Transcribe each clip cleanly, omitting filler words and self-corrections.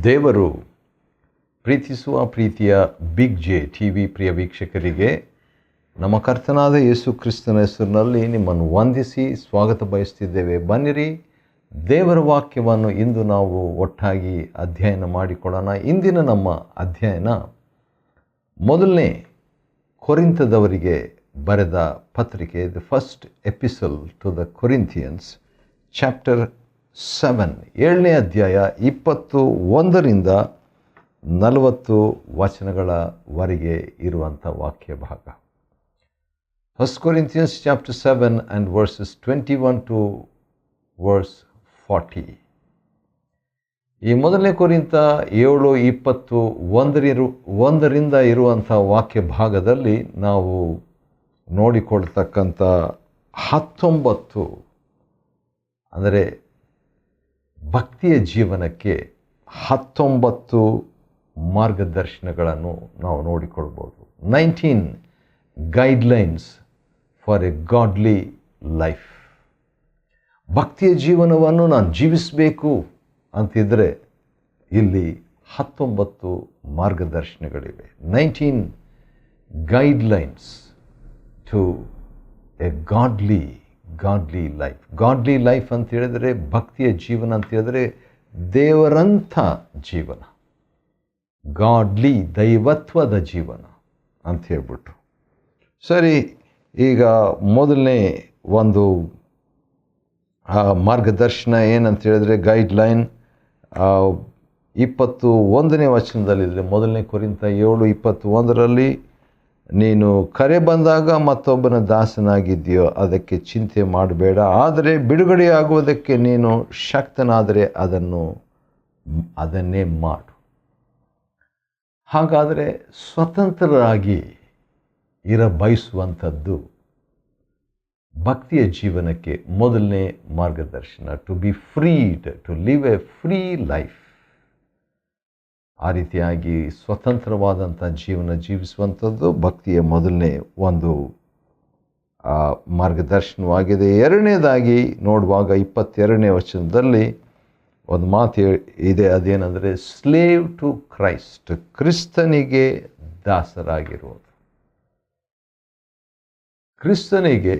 ದೇವರು ಪ್ರೀತಿಸುವ ಪ್ರೀತಿಯ ಬಿಗ್ ಜೆ ಟಿ ವಿ ಪ್ರಿಯ ವೀಕ್ಷಕರಿಗೆ ನಮ್ಮ ಕರ್ತನಾದ ಯೇಸು ಕ್ರಿಸ್ತನ ಹೆಸರಿನಲ್ಲಿ ನಿಮ್ಮನ್ನು ವಂದಿಸಿ ಸ್ವಾಗತ ಬಯಸ್ತಿದ್ದೇವೆ. ಬನ್ನಿರಿ, ದೇವರ ವಾಕ್ಯವನ್ನು ಇಂದು ನಾವು ಒಟ್ಟಾಗಿ ಅಧ್ಯಯನ ಮಾಡಿಕೊಳ್ಳೋಣ. ಇಂದಿನ ನಮ್ಮ ಅಧ್ಯಯನ ಮೊದಲನೇ ಕೊರಿಂಥದವರಿಗೆ ಬರೆದ ಪತ್ರಿಕೆ, the first epistle to the Corinthians, chapter 7, 7ನೇ ಅಧ್ಯಾಯ 21ರಿಂದ 40 ವಚನಗಳವರೆಗೆ ಇರುವಂಥ ವಾಕ್ಯ ಭಾಗ. First Corinthians chapter 7 and verses 21 to verse 40. ಈ ಮೊದಲನೇ ಕೊರಿಂಥ 7:21ರಿಂದ ಇರುವಂಥ ವಾಕ್ಯ ಭಾಗದಲ್ಲಿ ನಾವು ನೋಡಿಕೊಳ್ತಕ್ಕಂಥ 19 ಅಂದರೆ ಭಕ್ತಿಯ ಜೀವನಕ್ಕೆ 19 ಮಾರ್ಗದರ್ಶನಗಳನ್ನು ನಾವು ನೋಡಿಕೊಳ್ಬೋದು. 19 guidelines for a godly life. ಭಕ್ತಿಯ ಜೀವನವನ್ನು ನಾನು ಜೀವಿಸಬೇಕು ಅಂತಿದ್ದರೆ ಇಲ್ಲಿ 19 ಮಾರ್ಗದರ್ಶನಗಳಿವೆ. 19 guidelines to a godly life. Godly life ಅಂತ ಹೇಳಿದರೆ, ಭಕ್ತಿಯ ಜೀವನ ಅಂತ ಹೇಳಿದರೆ ದೇವರಂಥ ಜೀವನ, ಗಾಡ್ಲಿ ದೈವತ್ವದ ಜೀವನ ಅಂತ ಹೇಳ್ಬಿಟ್ಟು. ಸರಿ, ಈಗ ಮೊದಲನೇ ಒಂದು ಮಾರ್ಗದರ್ಶನ ಏನಂತ ಹೇಳಿದ್ರೆ, ಗೈಡ್ಲೈನ್ 21ನೇ ವಚನದಲ್ಲಿದೆ. ಮೊದಲನೇ ಕೊರಿಂಥ 7:21ರಲ್ಲಿ, ನೀನು ಕರೆ ಬಂದಾಗ ಮತ್ತೊಬ್ಬನ ದಾಸನಾಗಿದ್ದೀಯೋ ಅದಕ್ಕೆ ಚಿಂತೆ ಮಾಡಬೇಡ, ಆದರೆ ಬಿಡುಗಡೆಯಾಗುವುದಕ್ಕೆ ನೀನು ಶಕ್ತನಾದರೆ ಅದನ್ನೇ ಮಾಡು. ಹಾಗಾದರೆ ಸ್ವತಂತ್ರರಾಗಿ ಬಯಸುವಂಥದ್ದು ಭಕ್ತಿಯ ಜೀವನಕ್ಕೆ ಮೊದಲನೇ ಮಾರ್ಗದರ್ಶನ. To be freed, to live a free life. ಆ ರೀತಿಯಾಗಿ ಸ್ವತಂತ್ರವಾದಂಥ ಜೀವನ ಜೀವಿಸುವಂಥದ್ದು ಭಕ್ತಿಯ ಮೊದಲನೇ ಒಂದು ಮಾರ್ಗದರ್ಶನವಾಗಿದೆ. ಎರಡನೇದಾಗಿ ನೋಡುವಾಗ 22ನೇ ವಚನದಲ್ಲಿ ಒಂದು ಮಾತು ಇದೆ. ಅದೇನೆಂದರೆ, ಸ್ಲೇವ್ ಟು ಕ್ರೈಸ್ಟ್, ಕ್ರಿಸ್ತನಿಗೆ ದಾಸರಾಗಿರುವುದು. ಕ್ರಿಸ್ತನಿಗೆ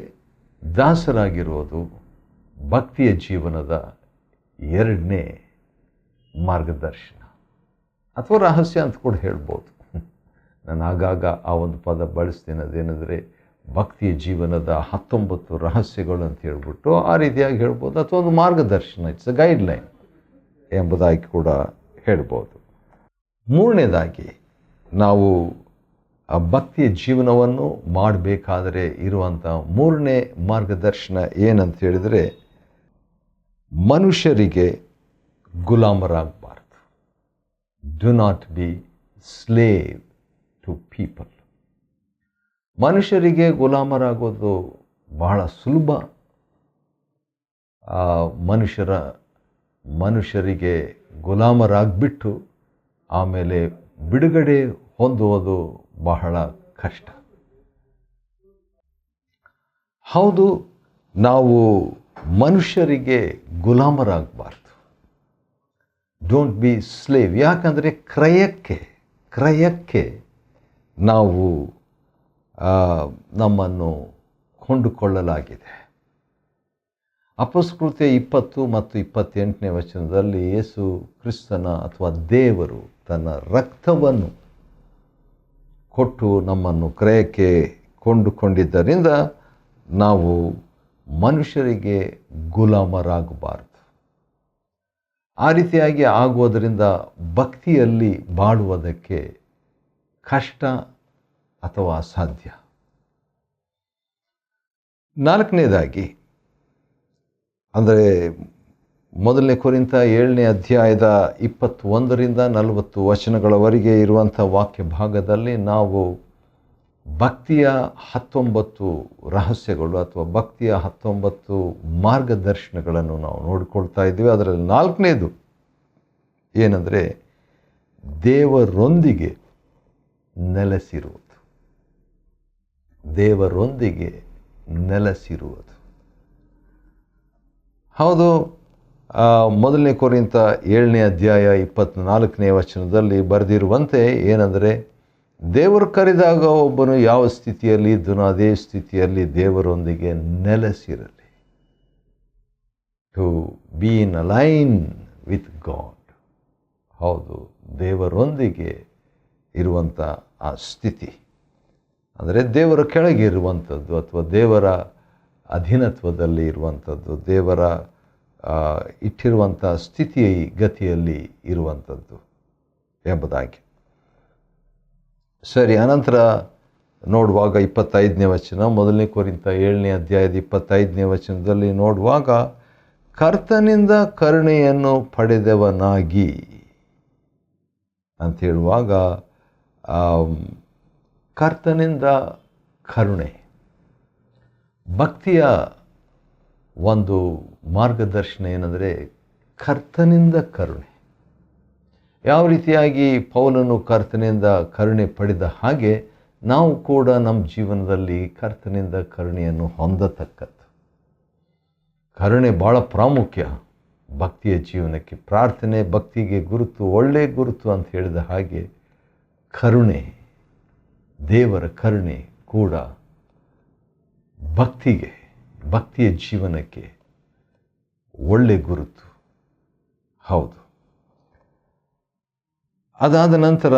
ದಾಸರಾಗಿರುವುದು ಭಕ್ತಿಯ ಜೀವನದ ಎರಡನೇ ಮಾರ್ಗದರ್ಶನ ಅಥವಾ ರಹಸ್ಯ ಅಂತ ಕೂಡ ಹೇಳ್ಬೋದು. ನಾನು ಆಗಾಗ ಆ ಒಂದು ಪದ ಬಳಸ್ತೀನಿ. ಅದೇನೆಂದರೆ ಭಕ್ತಿಯ ಜೀವನದ 19 ರಹಸ್ಯಗಳು ಅಂತ ಹೇಳ್ಬಿಟ್ಟು ಆ ರೀತಿಯಾಗಿ ಹೇಳ್ಬೋದು, ಅಥವಾ ಒಂದು ಮಾರ್ಗದರ್ಶನ, ಇಟ್ಸ್ ಅ ಗೈಡ್ಲೈನ್ ಎಂಬುದಾಗಿ ಕೂಡ ಹೇಳ್ಬೋದು. ಮೂರನೇದಾಗಿ ನಾವು ಆ ಭಕ್ತಿಯ ಜೀವನವನ್ನು ಮಾಡಬೇಕಾದರೆ ಇರುವಂಥ ಮೂರನೇ ಮಾರ್ಗದರ್ಶನ ಏನಂತ ಹೇಳಿದರೆ, ಮನುಷ್ಯರಿಗೆ ಗುಲಾಮರಾಗಬಾರ್ದು. Do not be slave to people. ಮನುಷ್ಯರಿಗೆ ಗುಲಾಮರಾಗೋದು ಬಹಳ ಸುಲಭ. ಮನುಷ್ಯರಿಗೆ ಗುಲಾಮರಾಗ್ಬಿಟ್ಟು ಆಮೇಲೆ ಬಿಡುಗಡೆ ಹೊಂದುವುದು ಬಹಳ ಕಷ್ಟ. ಹೌದು, ನಾವು ಮನುಷ್ಯರಿಗೆ ಗುಲಾಮರಾಗಬಾರ್ದು. Don't be slave. ಯಾಕಂದರೆ ಕ್ರಯಕ್ಕೆ ನಾವು ನಮ್ಮನ್ನು ಕೊಂಡುಕೊಳ್ಳಲಾಗಿದೆ. ಅಪೊಸ್ತಲಕೃತ್ಯ 20 ಮತ್ತು 28ನೇ ವಚನದಲ್ಲಿ ಯೇಸು ಕ್ರಿಸ್ತನ ಅಥವಾ ದೇವರು ತನ್ನ ರಕ್ತವನ್ನು ಕೊಟ್ಟು ನಮ್ಮನ್ನು ಕ್ರಯಕ್ಕೆ ಕೊಂಡುಕೊಂಡಿದ್ದರಿಂದ ನಾವು ಮನುಷ್ಯರಿಗೆ ಗುಲಾಮರಾಗಬಾರದು. ಆ ರೀತಿಯಾಗಿ ಆಗುವುದರಿಂದ ಭಕ್ತಿಯಲ್ಲಿ ಬಾಳುವುದಕ್ಕೆ ಕಷ್ಟ ಅಥವಾ ಅಸಾಧ್ಯ. ನಾಲ್ಕನೇದಾಗಿ, ಅಂದರೆ ಮೊದಲನೇ ಕೊರಿಂಥ 7ನೇ ಅಧ್ಯಾಯದ 21ರಿಂದ 40 ವಚನಗಳವರೆಗೆ ಇರುವಂಥ ವಾಕ್ಯ ಭಾಗದಲ್ಲಿ ನಾವು ಭಕ್ತಿಯ 19 ರಹಸ್ಯಗಳು ಅಥವಾ ಭಕ್ತಿಯ 19 ಮಾರ್ಗದರ್ಶನಗಳನ್ನು ನಾವು ನೋಡಿಕೊಳ್ತಾ ಇದ್ದೀವಿ. ಅದರಲ್ಲಿ 4ನೇದು ಏನಂದರೆ, ದೇವರೊಂದಿಗೆ ನೆಲೆಸಿರುವುದು. ದೇವರೊಂದಿಗೆ ನೆಲೆಸಿರುವುದು. ಹೌದು, ಮೊದಲನೇ ಕೊರಿಂಥ 7ನೇ ಅಧ್ಯಾಯ 24ನೇ ವಚನದಲ್ಲಿ ಬರೆದಿರುವಂತೆ ಏನಂದರೆ, ದೇವರು ಕರೆದಾಗ ಒಬ್ಬನು ಯಾವ ಸ್ಥಿತಿಯಲ್ಲಿ ಇದ್ದನೋ ಅದೇ ಸ್ಥಿತಿಯಲ್ಲಿ ದೇವರೊಂದಿಗೆ ನೆಲೆಸಿರಲಿ. To be in align with God. ಹೌದು, ದೇವರೊಂದಿಗೆ ಇರುವಂಥ ಆ ಸ್ಥಿತಿ ಅಂದರೆ ದೇವರ ಕೆಳಗೆ ಇರುವಂಥದ್ದು ಅಥವಾ ದೇವರ ಅಧೀನತ್ವದಲ್ಲಿ ಇರುವಂಥದ್ದು, ದೇವರ ಇಟ್ಟಿರುವಂಥ ಸ್ಥಿತಿ ಗತಿಯಲ್ಲಿ ಇರುವಂಥದ್ದು ಎಂಬುದಾಗಿ. ಸರಿ, ಅನಂತರ ನೋಡುವಾಗ 25ನೇ ವಚನ, ಮೊದಲನೇ ಕೊರಿಂಥ 7ನೇ ಅಧ್ಯಾಯದ 25ನೇ ವಚನದಲ್ಲಿ ನೋಡುವಾಗ, ಕರ್ತನಿಂದ ಕರುಣೆಯನ್ನು ಪಡೆದವನಾಗಿ ಅಂತ ಹೇಳುವಾಗ, ಕರ್ತನಿಂದ ಕರುಣೆ, ಭಕ್ತಿಯ ಒಂದು ಮಾರ್ಗದರ್ಶನ ಏನಂದರೆ ಕರ್ತನಿಂದ ಕರುಣೆ. ಯಾವ ರೀತಿಯಾಗಿ ಪೌಲನು ಕರ್ತನಿಂದ ಕರುಣೆ ಪಡೆದ ಹಾಗೆ ನಾವು ಕೂಡ ನಮ್ಮ ಜೀವನದಲ್ಲಿ ಕರ್ತನಿಂದ ಕರುಣೆಯನ್ನು ಹೊಂದತಕ್ಕದ್ದು. ಕರುಣೆ ಭಾಳ ಪ್ರಾಮುಖ್ಯ ಭಕ್ತಿಯ ಜೀವನಕ್ಕೆ. ಪ್ರಾರ್ಥನೆ ಭಕ್ತಿಗೆ ಗುರುತು, ಒಳ್ಳೆಯ ಗುರುತು ಅಂತ ಹೇಳಿದ ಹಾಗೆ ಕರುಣೆ, ದೇವರ ಕರುಣೆ ಕೂಡ ಭಕ್ತಿಯ ಜೀವನಕ್ಕೆ ಒಳ್ಳೆ ಗುರುತು. ಹೌದು. ಅದಾದ ನಂತರ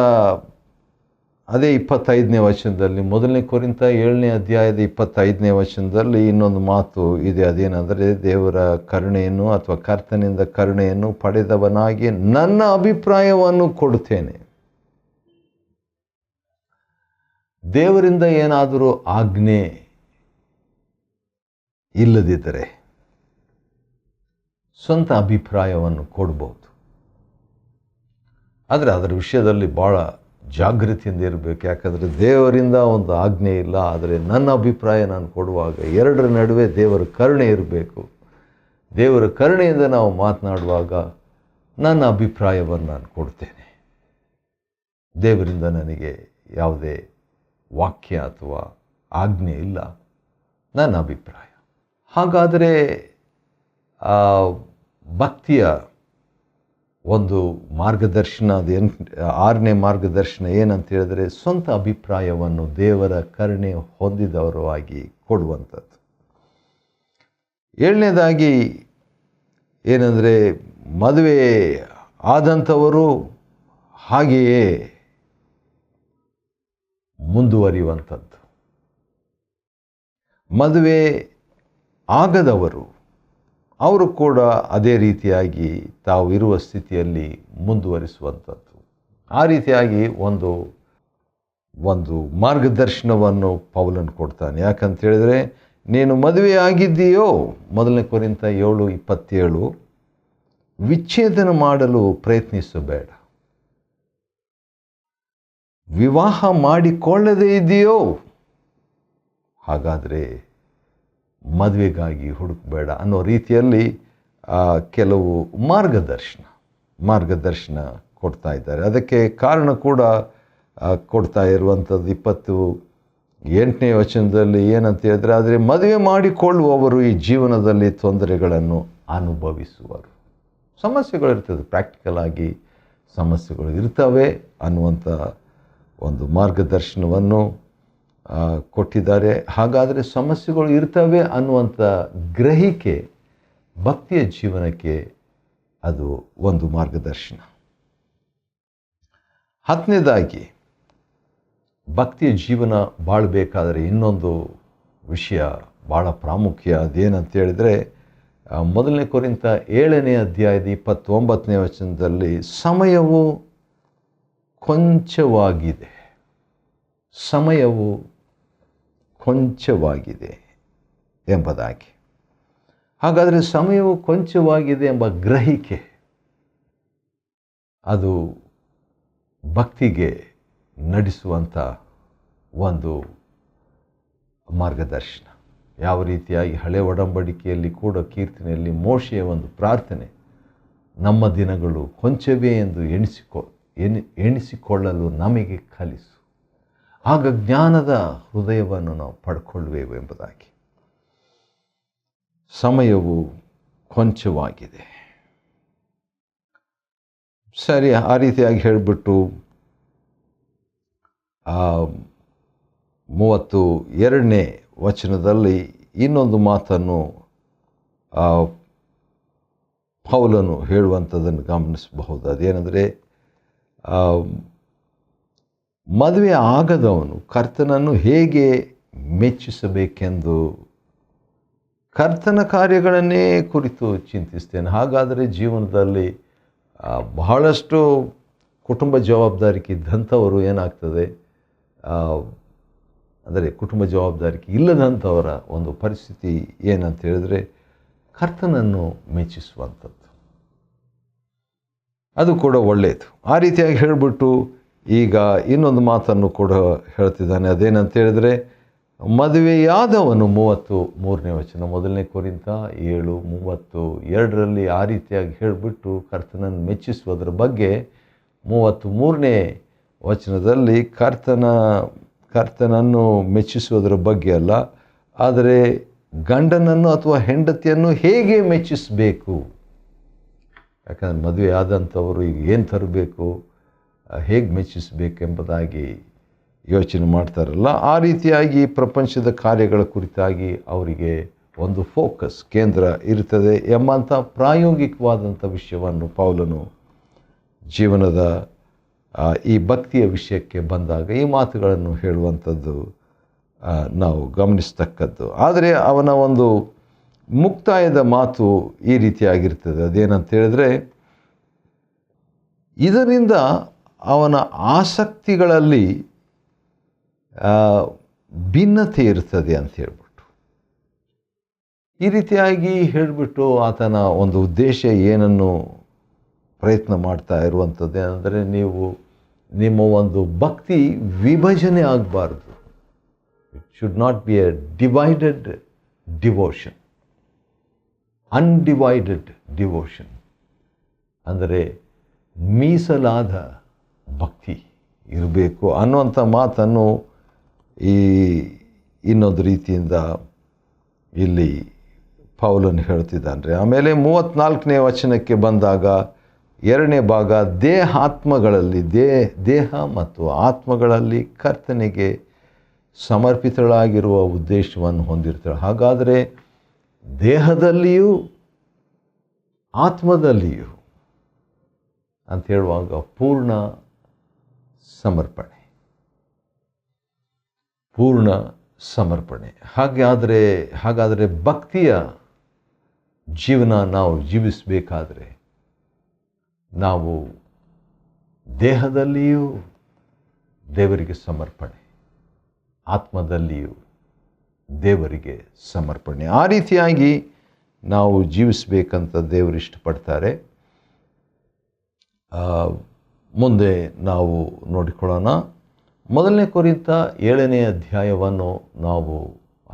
ಅದೇ 25ನೇ ವಚನದಲ್ಲಿ, ಮೊದಲನೇ ಕೊರಿಂಥ 7ನೇ ಅಧ್ಯಾಯದ 25ನೇ ವಚನದಲ್ಲಿ ಇನ್ನೊಂದು ಮಾತು ಇದೆ. ಅದೇನೆಂದರೆ, ದೇವರ ಕರುಣೆಯನ್ನು ಅಥವಾ ಕರ್ತನಿಂದ ಕರುಣೆಯನ್ನು ಪಡೆದವನಾಗಿ ನನ್ನ ಅಭಿಪ್ರಾಯವನ್ನು ಕೊಡುತ್ತೇನೆ. ದೇವರಿಂದ ಏನಾದರೂ ಆಜ್ಞೆ ಇಲ್ಲದಿದ್ದರೆ ಸ್ವಂತ ಅಭಿಪ್ರಾಯವನ್ನು ಕೊಡ್ಬೋದು. ಆದರೆ ಅದರ ವಿಷಯದಲ್ಲಿ ಭಾಳ ಜಾಗೃತಿಯಿಂದ ಇರಬೇಕು. ಯಾಕಂದರೆ ದೇವರಿಂದ ಒಂದು ಆಜ್ಞೆ ಇಲ್ಲ, ಆದರೆ ನನ್ನ ಅಭಿಪ್ರಾಯ ನಾನು ಕೊಡುವಾಗ ಎರಡರ ನಡುವೆ ದೇವರ ಕರುಣೆ ಇರಬೇಕು. ದೇವರ ಕರುಣೆಯಿಂದ ನಾವು ಮಾತನಾಡುವಾಗ ನನ್ನ ಅಭಿಪ್ರಾಯವನ್ನು ನಾನು ಕೊಡ್ತೇನೆ. ದೇವರಿಂದ ನನಗೆ ಯಾವುದೇ ವಾಕ್ಯ ಅಥವಾ ಆಜ್ಞೆ ಇಲ್ಲ, ನನ್ನ ಅಭಿಪ್ರಾಯ. ಹಾಗಾದರೆ ಭಕ್ತಿಯ ಒಂದು ಮಾರ್ಗದರ್ಶನ, ಅದು 6ನೇ ಮಾರ್ಗದರ್ಶನ ಏನಂತ ಹೇಳಿದ್ರೆ, ಸ್ವಂತ ಅಭಿಪ್ರಾಯವನ್ನು ದೇವರ ಕರುಣೆ ಹೊಂದಿದವರಾಗಿ ಕೊಡುವಂಥದ್ದು. 7ನೇದಾಗಿ ಏನಂದರೆ, ಮದುವೆ ಆದಂಥವರು ಹಾಗೆಯೇ ಮುಂದುವರಿಯುವಂಥದ್ದು. ಮದುವೆ ಆಗದವರು ಅವರು ಕೂಡ ಅದೇ ರೀತಿಯಾಗಿ ತಾವು ಇರುವ ಸ್ಥಿತಿಯಲ್ಲಿ ಮುಂದುವರಿಸುವಂಥದ್ದು. ಆ ರೀತಿಯಾಗಿ ಒಂದು ಮಾರ್ಗದರ್ಶನವನ್ನು ಪೌಲನು ಕೊಡ್ತಾನೆ. ಯಾಕಂತ ಹೇಳಿದರೆ, ನೀನು ಮದುವೆ ಆಗಿದ್ದೀಯೋ, ಮೊದಲನೇ ಕೊರಿಂಥ 7:27, ವಿಚ್ಛೇದನ ಮಾಡಲು ಪ್ರಯತ್ನಿಸಬೇಡ. ವಿವಾಹ ಮಾಡಿಕೊಳ್ಳದೇ ಇದೆಯೋ, ಹಾಗಾದರೆ ಮದುವೆಗಾಗಿ ಹುಡುಕಬೇಡ ಅನ್ನೋ ರೀತಿಯಲ್ಲಿ ಕೆಲವು ಮಾರ್ಗದರ್ಶನ ಕೊಡ್ತಾ ಇದ್ದಾರೆ. ಅದಕ್ಕೆ ಕಾರಣ ಕೂಡ ಕೊಡ್ತಾ ಇರುವಂಥದ್ದು 28ನೇ ವಚನದಲ್ಲಿ ಏನಂತ ಹೇಳಿದ್ರೆ, ಆದರೆ ಮದುವೆ ಮಾಡಿಕೊಳ್ಳುವವರು ಈ ಜೀವನದಲ್ಲಿ ತೊಂದರೆಗಳನ್ನು ಅನುಭವಿಸುವರು. ಸಮಸ್ಯೆಗಳಿರ್ತದೆ, ಪ್ರಾಕ್ಟಿಕಲ್ ಆಗಿ ಸಮಸ್ಯೆಗಳು ಇರ್ತವೆ ಅನ್ನುವಂಥ ಒಂದು ಮಾರ್ಗದರ್ಶನವನ್ನು ಕೊಟ್ಟಿದ್ದಾರೆ. ಹಾಗಾದರೆ ಸಮಸ್ಯೆಗಳು ಇರ್ತವೆ ಅನ್ನುವಂಥ ಗ್ರಹಿಕೆ ಭಕ್ತಿಯ ಜೀವನಕ್ಕೆ ಅದು ಒಂದು ಮಾರ್ಗದರ್ಶನ. 10ನೇದಾಗಿ, ಭಕ್ತಿಯ ಜೀವನ ಬಾಳಬೇಕಾದರೆ ಇನ್ನೊಂದು ವಿಷಯ ಭಾಳ ಪ್ರಾಮುಖ್ಯ. ಅದೇನಂತ ಹೇಳಿದರೆ, ಮೊದಲನೇ ಕೊರಿಂಥ 7ನೇ ಅಧ್ಯಾಯದ 29ನೇ ವಚನದಲ್ಲಿ, ಸಮಯವು ಕೊಂಚವಾಗಿದೆ ಎಂಬುದಾಗಿ. ಹಾಗಾದರೆ ಸಮಯವು ಕೊಂಚವಾಗಿದೆ ಎಂಬ ಗ್ರಹಿಕೆ ಅದು ಭಕ್ತಿಗೆ ನಡೆಸುವಂಥ ಒಂದು ಮಾರ್ಗದರ್ಶನ. ಯಾವ ರೀತಿಯಾಗಿ ಹಳೆ ಒಡಂಬಡಿಕೆಯಲ್ಲಿ ಕೂಡ ಕೀರ್ತನೆಯಲ್ಲಿ ಮೋಶೆಯ ಒಂದು ಪ್ರಾರ್ಥನೆ, ನಮ್ಮ ದಿನಗಳು ಕೊಂಚವೇ ಎಂದು ಎಣಿಸಿಕೊಳ್ಳಲು ನಮಗೆ ಕಲಿಸು, ಆಗ ಜ್ಞಾನದ ಹೃದಯವನ್ನು ನಾವು ಪಡ್ಕೊಳ್ಳುವೆವು ಎಂಬುದಾಗಿ. ಸಮಯವು ಕೊಂಚವಾಗಿದೆ. ಸರಿ, ಆ ರೀತಿಯಾಗಿ ಹೇಳಿಬಿಟ್ಟು 32ನೇ ವಚನದಲ್ಲಿ ಇನ್ನೊಂದು ಮಾತನ್ನು ಪೌಲನು ಹೇಳುವಂಥದ್ದನ್ನು ಗಮನಿಸಬಹುದು. ಅದೇನೆಂದರೆ, ಮದುವೆ ಆಗದವನು ಕರ್ತನನ್ನು ಹೇಗೆ ಮೆಚ್ಚಿಸಬೇಕೆಂದು ಕರ್ತನ ಕಾರ್ಯಗಳನ್ನೇ ಕುರಿತು ಚಿಂತಿಸ್ತೇನೆ. ಹಾಗಾದರೆ ಜೀವನದಲ್ಲಿ ಬಹಳಷ್ಟು ಕುಟುಂಬ ಜವಾಬ್ದಾರಿಕೆ ಇದ್ದಂಥವರು ಏನಾಗ್ತದೆ, ಅಂದರೆ ಕುಟುಂಬ ಜವಾಬ್ದಾರಿಕೆ ಇಲ್ಲದಂಥವರ ಒಂದು ಪರಿಸ್ಥಿತಿ ಏನಂತ ಹೇಳಿದ್ರೆ, ಕರ್ತನನ್ನು ಮೆಚ್ಚಿಸುವಂಥದ್ದು. ಅದು ಕೂಡ ಒಳ್ಳೆಯದು. ಆ ರೀತಿಯಾಗಿ ಹೇಳಿಬಿಟ್ಟು ಈಗ ಇನ್ನೊಂದು ಮಾತನ್ನು ಕೂಡ ಹೇಳ್ತಿದ್ದಾನೆ. ಅದೇನಂತ ಹೇಳಿದ್ರೆ, ಮದುವೆಯಾದವನು 33ನೇ ವಚನ, 1 ಕೊರಿಂಥ 7:32 ಆ ರೀತಿಯಾಗಿ ಹೇಳಿಬಿಟ್ಟು ಕರ್ತನನ್ನು ಮೆಚ್ಚಿಸುವುದರ ಬಗ್ಗೆ 33ನೇ ವಚನದಲ್ಲಿ ಕರ್ತನನ್ನು ಮೆಚ್ಚಿಸುವುದರ ಬಗ್ಗೆ ಅಲ್ಲ, ಆದರೆ ಗಂಡನನ್ನು ಅಥವಾ ಹೆಂಡತಿಯನ್ನು ಹೇಗೆ ಮೆಚ್ಚಿಸಬೇಕು. ಯಾಕಂದರೆ ಮದುವೆ ಆದಂಥವರು ಈಗ ಏನು ತರಬೇಕು, ಹೇಗೆ ಮೆಚ್ಚಿಸಬೇಕೆಂಬುದಾಗಿ ಯೋಚನೆ ಮಾಡ್ತಾರಲ್ಲ, ಆ ರೀತಿಯಾಗಿ ಪ್ರಪಂಚದ ಕಾರ್ಯಗಳ ಕುರಿತಾಗಿ ಅವರಿಗೆ ಒಂದು ಫೋಕಸ್, ಕೇಂದ್ರ ಇರ್ತದೆ ಎಂಬಂಥ ಪ್ರಾಯೋಗಿಕವಾದಂಥ ವಿಷಯವನ್ನು ಪೌಲನು ಜೀವನದ ಈ ಭಕ್ತಿಯ ವಿಷಯಕ್ಕೆ ಬಂದಾಗ ಈ ಮಾತುಗಳನ್ನು ಹೇಳುವಂಥದ್ದು ನಾವು ಗಮನಿಸ್ತಕ್ಕದ್ದು. ಆದರೆ ಅವನ ಒಂದು ಮುಕ್ತಾಯದ ಮಾತು ಈ ರೀತಿಯಾಗಿರ್ತದೆ. ಅದೇನಂತ ಹೇಳಿದ್ರೆ, ಇದರಿಂದ ಅವನ ಆಸಕ್ತಿಗಳಲ್ಲಿ ಭಿನ್ನತೆ ಇರ್ತದೆ ಅಂತ ಹೇಳ್ಬಿಟ್ಟು, ಈ ರೀತಿಯಾಗಿ ಹೇಳಿಬಿಟ್ಟು ಆತನ ಒಂದು ಉದ್ದೇಶ ಏನನ್ನು ಪ್ರಯತ್ನ ಮಾಡ್ತಾ ಇರುವಂಥದ್ದು ಏನಂದರೆ, ನಿಮ್ಮ ಒಂದು ಭಕ್ತಿ ವಿಭಜನೆ ಆಗಬಾರ್ದು. It should not be A divided devotion, undivided devotion, ಅಂದರೆ ಮೀಸಲಾದ ಭಕ್ತಿ ಇರಬೇಕು ಅನ್ನುವಂಥ ಮಾತನ್ನು ಇನ್ನೊಂದು ರೀತಿಯಿಂದ ಇಲ್ಲಿ ಪೌಲನು ಹೇಳ್ತಿದ್ದಾನೆ. ಆಮೇಲೆ 34ನೇ ವಚನಕ್ಕೆ ಬಂದಾಗ 2ನೇ ಭಾಗ, ದೇಹ ಮತ್ತು ಆತ್ಮಗಳಲ್ಲಿ ಕರ್ತನಿಗೆ ಸಮರ್ಪಿತಳಾಗಿರುವ ಉದ್ದೇಶವನ್ನು ಹೊಂದಿರ್ತಾಳೆ. ಹಾಗಾದರೆ ದೇಹದಲ್ಲಿಯೂ ಆತ್ಮದಲ್ಲಿಯೂ ಅಂತ ಹೇಳುವಾಗ ಪೂರ್ಣ ಸಮರ್ಪಣೆ. ಹಾಗಾದರೆ ಭಕ್ತಿಯ ಜೀವನ ನಾವು ಜೀವಿಸಬೇಕಾದ್ರೆ ನಾವು ದೇಹದಲ್ಲಿಯೂ ದೇವರಿಗೆ ಸಮರ್ಪಣೆ, ಆತ್ಮದಲ್ಲಿಯೂ ದೇವರಿಗೆ ಸಮರ್ಪಣೆ, ಆ ರೀತಿಯಾಗಿ ನಾವು ಜೀವಿಸಬೇಕಂತ ದೇವರು ಇಷ್ಟಪಡ್ತಾರೆ. ಮುಂದೆ ನಾವು ನೋಡಿಕೊಳ್ಳೋಣ. 1 ಕೊರಿಂಥ 7ನೇ ಅಧ್ಯಾಯವನ್ನು ನಾವು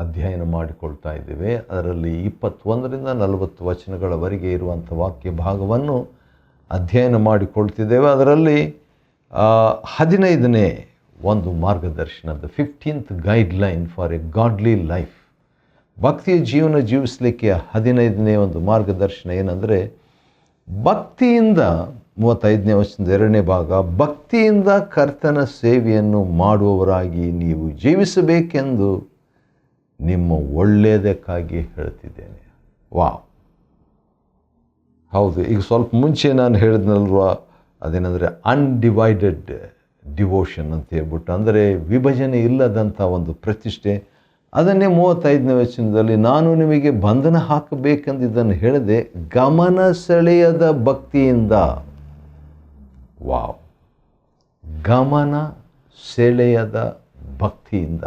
ಅಧ್ಯಯನ ಮಾಡಿಕೊಳ್ತಾ ಇದ್ದೇವೆ. ಅದರಲ್ಲಿ 21ರಿಂದ 40 ವಚನಗಳವರೆಗೆ ಇರುವಂಥ ವಾಕ್ಯ ಭಾಗವನ್ನು ಅಧ್ಯಯನ ಮಾಡಿಕೊಳ್ತಿದ್ದೇವೆ. ಅದರಲ್ಲಿ 15ನೇ ಒಂದು ಮಾರ್ಗದರ್ಶನ, the 15th guideline for a godly life, ಭಕ್ತಿಯ ಜೀವನ ಜೀವಿಸಲಿಕ್ಕೆ 15ನೇ ಒಂದು ಮಾರ್ಗದರ್ಶನ ಏನಂದರೆ, ಭಕ್ತಿಯಿಂದ 35ನೇ ವಚನದ 2ನೇ ಭಾಗ, ಭಕ್ತಿಯಿಂದ ಕರ್ತನ ಸೇವೆಯನ್ನು ಮಾಡುವವರಾಗಿ ನೀವು ಜೀವಿಸಬೇಕೆಂದು ನಿಮ್ಮ ಒಳ್ಳೆಯದಕ್ಕಾಗಿ ಹೇಳ್ತಿದ್ದೇನೆ. ಹೌದು, ಈಗ ಸ್ವಲ್ಪ ಮುಂಚೆ ನಾನು ಹೇಳಿದ್ನಲ್ವ, ಅದೇನೆಂದರೆ ಅನ್ಡಿವೈಡೆಡ್ ಡಿವೋಷನ್ ಅಂತ ಹೇಳ್ಬಿಟ್ಟು, ಅಂದರೆ ವಿಭಜನೆ ಇಲ್ಲದಂಥ ಒಂದು ಪ್ರತಿಷ್ಠೆ. ಅದನ್ನೇ 35ನೇ ವಚನದಲ್ಲಿ, ನಾನು ನಿಮಗೆ ಬಂಧನ ಹಾಕಬೇಕೆಂದಿದ್ದನ್ನು ಹೇಳದೆ ಗಮನ ಸೆಳೆಯದ ಭಕ್ತಿಯಿಂದ, ಗಮನ ಸೆಳೆಯದ ಭಕ್ತಿಯಿಂದ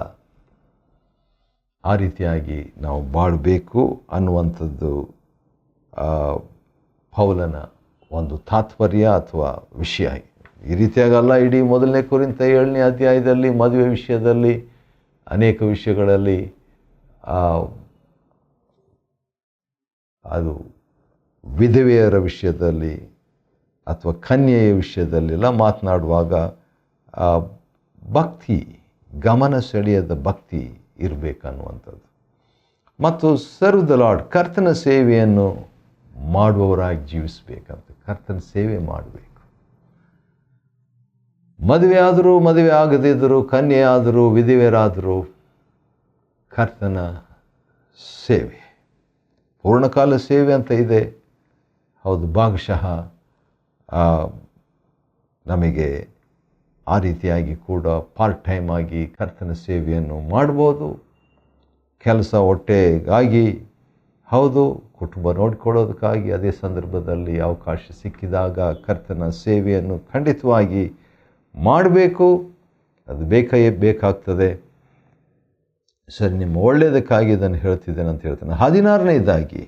ಆ ರೀತಿಯಾಗಿ ನಾವು ಬಾಳಬೇಕು ಅನ್ನುವಂಥದ್ದು ಪೌಲನ ಒಂದು ತಾತ್ಪರ್ಯ ಅಥವಾ ವಿಷಯ. ಈ ರೀತಿಯಾಗಲ್ಲ, ಇಡೀ 1 ಕೊರಿಂಥ 7ನೇ ಅಧ್ಯಾಯದಲ್ಲಿ ಮದುವೆ ವಿಷಯದಲ್ಲಿ ಅನೇಕ ವಿಷಯಗಳಲ್ಲಿ ಅದು ವಿಧವೆಯರ ವಿಷಯದಲ್ಲಿ ಅಥವಾ ಕನ್ಯೆಯ ವಿಷಯದಲ್ಲೆಲ್ಲ ಮಾತನಾಡುವಾಗ ಭಕ್ತಿ, ಗಮನ ಸೆಳೆಯದ ಭಕ್ತಿ ಇರಬೇಕನ್ನುವಂಥದ್ದು. ಮತ್ತು ಸರ್ವ್ ದ ಲಾರ್ಡ್, ಕರ್ತನ ಸೇವೆಯನ್ನು ಮಾಡುವವರಾಗಿ ಜೀವಿಸಬೇಕಂತ, ಕರ್ತನ ಸೇವೆ ಮಾಡಬೇಕು. ಮದುವೆ ಆದರೂ ಮದುವೆ ಆಗದಿದ್ದರೂ, ಕನ್ಯೆ ಆದರೂ ವಿಧವೆಯರಾದರೂ ಕರ್ತನ ಸೇವೆ, ಪೂರ್ಣಕಾಲ ಸೇವೆ ಅಂತ ಇದೆ. ಹೌದು, ಭಾಗಶಃ ನಮಗೆ ಆ ರೀತಿಯಾಗಿ ಕೂಡ ಪಾರ್ಟ್ ಟೈಮ್ ಆಗಿ ಕರ್ತನ ಸೇವೆಯನ್ನು ಮಾಡ್ಬೋದು. ಕೆಲಸ ಹೊಟ್ಟೆಗಾಗಿ, ಹೌದು, ಕುಟುಂಬ ನೋಡಿಕೊಳ್ಳೋದಕ್ಕಾಗಿ ಅದೇ ಸಂದರ್ಭದಲ್ಲಿ ಅವಕಾಶ ಸಿಕ್ಕಿದಾಗ ಕರ್ತನ ಸೇವೆಯನ್ನು ಖಂಡಿತವಾಗಿ ಮಾಡಬೇಕು. ಅದು ಬೇಕಾಗ್ತದೆ. ಸರಿ, ನಿಮ್ಮ ಒಳ್ಳೆಯದಕ್ಕಾಗಿ ಇದನ್ನು ಹೇಳ್ತಿದ್ದೇನೆ ಅಂತ ಹೇಳ್ತಾನೆ. 16ನೇದಾಗಿ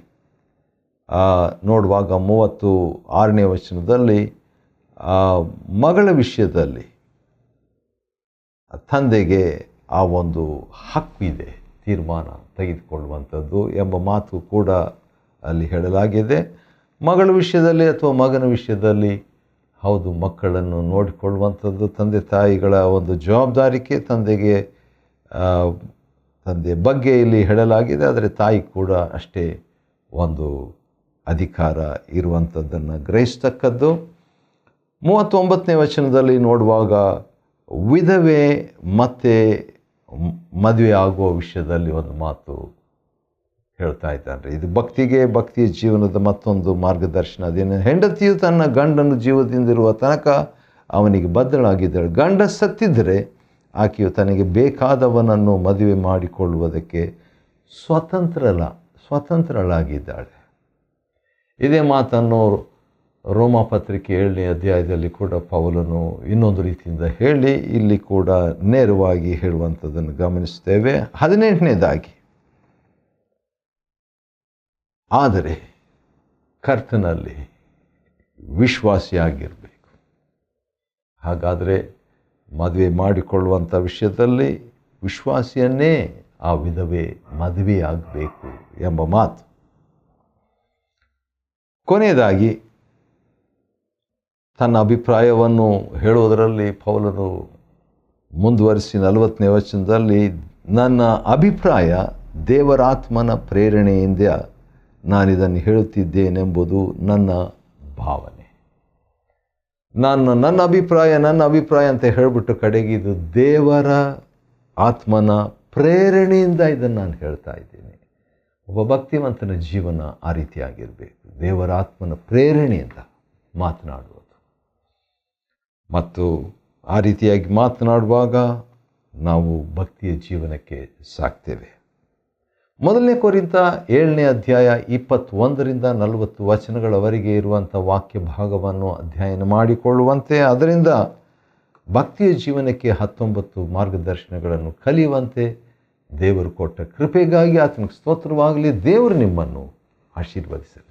ನೋಡುವಾಗ 36ನೇ ವಚನದಲ್ಲಿ ಮಗಳ ವಿಷಯದಲ್ಲಿ ತಂದೆಗೆ ಆ ಒಂದು ಹಕ್ಕು ಇದೆ, ತೀರ್ಮಾನ ತೆಗೆದುಕೊಳ್ಳುವಂಥದ್ದು ಎಂಬ ಮಾತು ಕೂಡ ಅಲ್ಲಿ ಹೇಳಲಾಗಿದೆ. ಮಗಳ ವಿಷಯದಲ್ಲಿ ಅಥವಾ ಮಗನ ವಿಷಯದಲ್ಲಿ, ಹೌದು, ಮಕ್ಕಳನ್ನು ನೋಡಿಕೊಳ್ಳುವಂಥದ್ದು ತಂದೆ ತಾಯಿಗಳ ಒಂದು ಜವಾಬ್ದಾರಿಕೆ. ತಂದೆಯ ಬಗ್ಗೆ ಇಲ್ಲಿ ಹೇಳಲಾಗಿದೆ, ಆದರೆ ತಾಯಿ ಕೂಡ ಅಷ್ಟೇ ಒಂದು ಅಧಿಕಾರ ಇರುವಂಥದ್ದನ್ನು ಗ್ರಹಿಸ್ತಕ್ಕದ್ದು. 39ನೇ ವಚನದಲ್ಲಿ ನೋಡುವಾಗ ವಿಧವೆ ಮತ್ತೆ ಮದುವೆ ಆಗುವ ವಿಷಯದಲ್ಲಿ ಒಂದು ಮಾತು ಹೇಳ್ತಾ ಇದ್ದಾನೆ. ಇದು ಭಕ್ತಿಯ ಜೀವನದ ಮತ್ತೊಂದು ಮಾರ್ಗದರ್ಶನ. ಅದೇನು, ಹೆಂಡತಿಯು ತನ್ನ ಗಂಡನು ಜೀವದಿಂದಿರುವ ತನಕ ಅವನಿಗೆ ಬದ್ಧಳಾಗಿದ್ದಾಳೆ. ಗಂಡ ಸತ್ತಿದ್ದರೆ ಆಕೆಯು ತನಗೆ ಬೇಕಾದವನನ್ನು ಮದುವೆ ಮಾಡಿಕೊಳ್ಳುವುದಕ್ಕೆ ಸ್ವತಂತ್ರಳಾಗಿದ್ದಾಳೆ. ಇದೇ ಮಾತನ್ನು ರೋಮ ಪತ್ರಿಕೆ 7ನೇ ಅಧ್ಯಾಯದಲ್ಲಿ ಕೂಡ ಪೌಲನು ಇನ್ನೊಂದು ರೀತಿಯಿಂದ ಹೇಳಿ ಇಲ್ಲಿ ಕೂಡ ನೇರವಾಗಿ ಹೇಳುವಂಥದ್ದನ್ನು ಗಮನಿಸ್ತೇವೆ. 18ನೇದಾಗಿ, ಆದರೆ ಕರ್ತನಲ್ಲಿ ವಿಶ್ವಾಸಿಯಾಗಿರಬೇಕು. ಹಾಗಾದರೆ ಮದುವೆ ಮಾಡಿಕೊಳ್ಳುವಂಥ ವಿಷಯದಲ್ಲಿ ವಿಶ್ವಾಸಿಯನ್ನೇ ಆ ವಿಧವೆ ಮದುವೆಯಾಗಬೇಕು ಎಂಬ ಮಾತು. ಕೊನೆಯದಾಗಿ ತನ್ನ ಅಭಿಪ್ರಾಯವನ್ನು ಹೇಳುವುದರಲ್ಲಿ ಪೌಲನು ಮುಂದುವರಿಸಿ 40ನೇ ವಚನದಲ್ಲಿ, ನನ್ನ ಅಭಿಪ್ರಾಯ ದೇವರಾತ್ಮನ ಪ್ರೇರಣೆಯಿಂದ ನಾನಿದನ್ನು ಹೇಳುತ್ತಿದ್ದೇನೆಂಬುದು ನನ್ನ ಭಾವನೆ. ನನ್ನ ಅಭಿಪ್ರಾಯ ಅಂತ ಹೇಳಿಬಿಟ್ಟು ಕಡೆಗೆ ಇದು ದೇವರ ಆತ್ಮನ ಪ್ರೇರಣೆಯಿಂದ ಇದನ್ನು ನಾನು ಹೇಳ್ತಾ ಇದ್ದೀನಿ. ಒಬ್ಬ ಭಕ್ತಿವಂತನ ಜೀವನ ಆ ರೀತಿಯಾಗಿರಬೇಕು, ದೇವರ ಆತ್ಮನ ಪ್ರೇರಣೆಯಿಂದ ಮಾತನಾಡುವುದು. ಮತ್ತು ಆ ರೀತಿಯಾಗಿ ಮಾತನಾಡುವಾಗ ನಾವು ಭಕ್ತಿಯ ಜೀವನಕ್ಕೆ ಸಾಕ್ತೇವೆ. 1 ಕೊರಿಂಥ 7ನೇ ಅಧ್ಯಾಯ 21ರಿಂದ 40 ವಚನಗಳವರೆಗೆ ಇರುವಂಥ ವಾಕ್ಯ ಭಾಗವನ್ನು ಅಧ್ಯಯನ ಮಾಡಿಕೊಳ್ಳುವಂತೆ, ಅದರಿಂದ ಭಕ್ತಿಯ ಜೀವನಕ್ಕೆ 19 ಮಾರ್ಗದರ್ಶನಗಳನ್ನು ಕಲಿಯುವಂತೆ ದೇವರು ಕೊಟ್ಟ ಕೃಪೆಗಾಗಿ ಆತನಿಗೆ ಸ್ತೋತ್ರವಾಗಲಿ. ದೇವರು ನಿಮ್ಮನ್ನು ಆಶೀರ್ವದಿಸಲಿ.